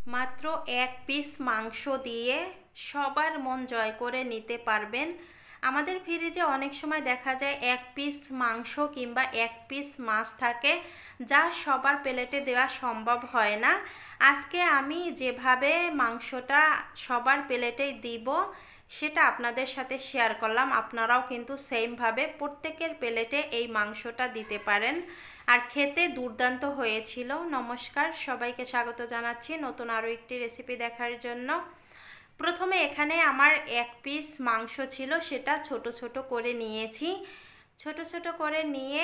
মাত্র এক পিস মাংস দিয়ে সবার মন জয় করে নিতে পারবেন। আমাদের ফ্রিজে অনেক সময় দেখা যায় এক পিস মাংস কিংবা এক পিস মাছ থাকে, যা সবার প্লেটে দেওয়া সম্ভব হয় না। আজকে আমি যেভাবে মাংসটা সবার প্লেটে দিব সেটা আপনাদের সাথে শেয়ার করলাম। আপনারাও কিন্তু সেমভাবে প্রত্যেকের প্লেটে এই মাংসটা দিতে পারেন, আর খেতে দুর্দান্ত হয়েছিল। নমস্কার, সবাইকে স্বাগত জানাচ্ছি নতুন আরও একটি রেসিপি দেখার জন্য। প্রথমে এখানে আমার এক পিস মাংস ছিল, সেটা ছোট ছোট করে নিয়েছি। ছোট ছোট করে নিয়ে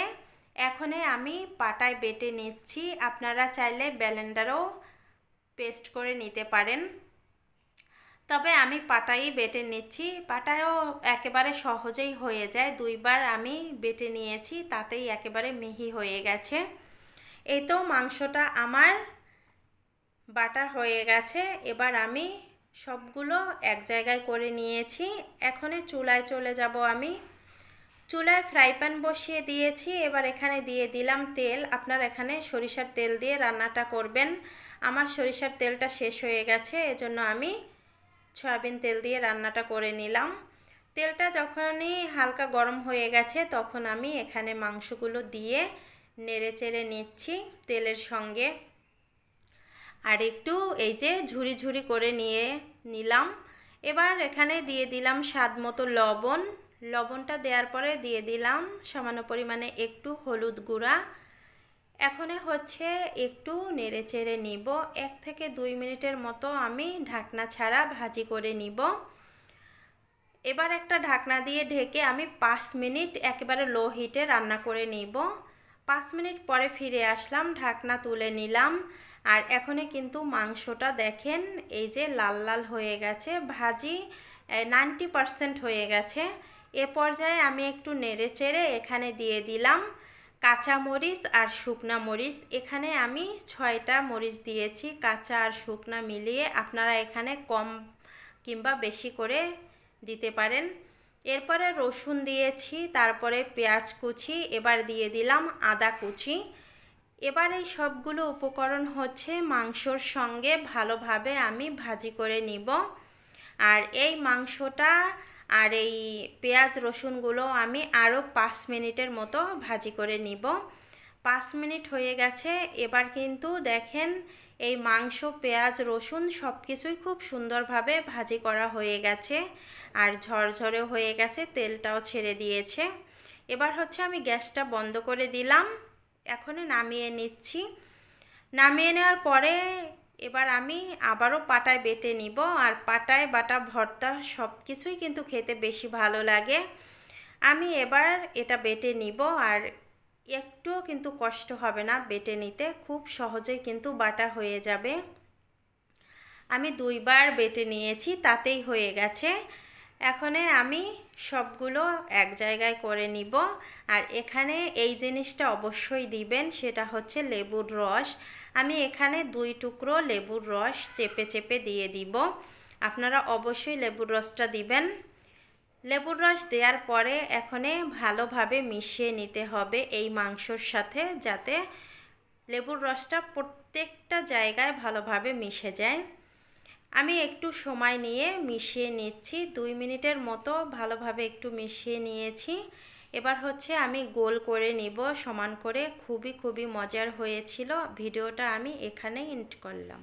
এখন আমি পাটায় বেটে নিচ্ছি। আপনারা চাইলে ব্লেন্ডারেও পেস্ট করে নিতে পারেন, তবে আমি পাটাই বেটে নিচ্ছি। পাটায়ও একেবারে সহজেই হয়ে যায়, দুইবার আমি বেটে নিয়েছি, তাতেই একেবারে মিহি হয়ে গেছে। এই তো মাংসটা আমার বাটা হয়ে গেছে। এবার আমি সবগুলো এক জায়গায় করে নিয়েছি। এখন চুলায় চলে যাব আমি। চুলায় ফ্রাই প্যান বসিয়ে দিয়েছি। এবার এখানে দিয়ে দিলাম তেল। আপনারা এখানে সরিষার তেল দিয়ে রান্নাটা করবেন। আমার সরিষার তেলটা শেষ হয়ে গেছে, এজন্য আমি সয়াবিন তেল দিয়ে রান্নাটা করে নিলাম। তেলটা যখনই হালকা গরম হয়ে গেছে তখন আমি এখানে মাংসগুলো দিয়ে নেড়ে চেড়ে নিচ্ছি তেলের সঙ্গে। আর একটু এই যে ঝুরি ঝুরি করে নিয়ে নিলাম। এবার এখানে দিয়ে দিলাম স্বাদ মতো লবণ। লবণটা দেওয়ার পরে দিয়ে দিলাম সামান্য পরিমাণে একটু হলুদ গুঁড়া। এখন হচ্ছে একটু নেড়ে চেড়ে নিব। 1 থেকে 2 মিনিটের মতো আমি ঢাকনা ছাড়া ভাজি করে নিব। এবার একটা ঢাকনা দিয়ে ঢেকে আমি 5 মিনিট একেবারে লো হিটে রান্না করে নিব। 5 মিনিট পরে ফিরে আসলাম, ঢাকনা তুলে নিলাম। আর এখনই কিন্তু মাংসটা দেখেন এই যে লাল লাল হয়ে গেছে, ভাজি 90% হয়ে গেছে। এ পর্যায়ে আমি একটু নেড়ে চেড়ে এখানে দিয়ে দিলাম কাঁচা মরিচ আর শুকনা মরিচ। এখানে আমি 6টা মরিচ দিয়েছি, কাঁচা আর শুকনা মিলিয়ে। আপনারা এখানে কম কিংবা বেশি করে দিতে পারেন। এরপরে রসুন দিয়েছি, তারপরে পেঁয়াজ কুচি, এবার দিয়ে দিলাম আদা কুচি। এবার এই সবগুলো উপকরণ হচ্ছে মাংসর সঙ্গে ভালোভাবে আমি ভাজি করে নিব। আর এই মাংসটা আর এই পেঁয়াজ রসুনগুলো আমি আরও 5 মিনিটের মতো ভাজি করে নিব। 5 মিনিট হয়ে গেছে। এবার কিন্তু দেখেন এই মাংস পেঁয়াজ রসুন সব কিছুই খুব সুন্দরভাবে ভাজি করা হয়ে গেছে, আর ঝরঝরে হয়ে গেছে, তেলটাও ছেড়ে দিয়েছে। এবার হচ্ছে আমি গ্যাসটা বন্ধ করে দিলাম। এখন নামিয়ে নিচ্ছি। নামিয়ে নেওয়ার পরে এবার আমি আবারও পাটায় বেটে নিব। আর পাটায় বাটা ভর্তা সব কিছুই কিন্তু খেতে বেশি ভালো লাগে। আমি এবার এটা বেটে নিব, আর একটুও কিন্তু কষ্ট হবে না বেটে নিতে, খুব সহজেই কিন্তু বাটা হয়ে যাবে। আমি 2বার বেটে নিয়েছি, তাতেই হয়ে গেছে। এখন আমি সবগুলো এক জায়গায় করে নিব। আর এখানে এই জিনিসটা অবশ্যই দিবেন, সেটা হচ্ছে লেবুর রস। আমি এখানে 2 টুকরো লেবুর রস চেপে চেপে দিয়ে দিব। আপনারা অবশ্যই লেবুর রসটা দিবেন। লেবুর রস দেওয়ার পরে এখানে ভালোভাবে মিশিয়ে নিতে হবে এই মাংসর সাথে, যাতে লেবুর রসটা প্রত্যেকটা জায়গায় ভালোভাবে মিশে যায়। আমি একটু সময় নিয়ে মিশিয়ে নিচ্ছি, 2 মিনিটের মতো ভালোভাবে একটু মিশিয়ে নিয়েছি। এবার হচ্ছে আমি গোল করে নিব সমান করে। খুবই মজার হয়েছিল। ভিডিওটা আমি এখানেই এন্ড করলাম।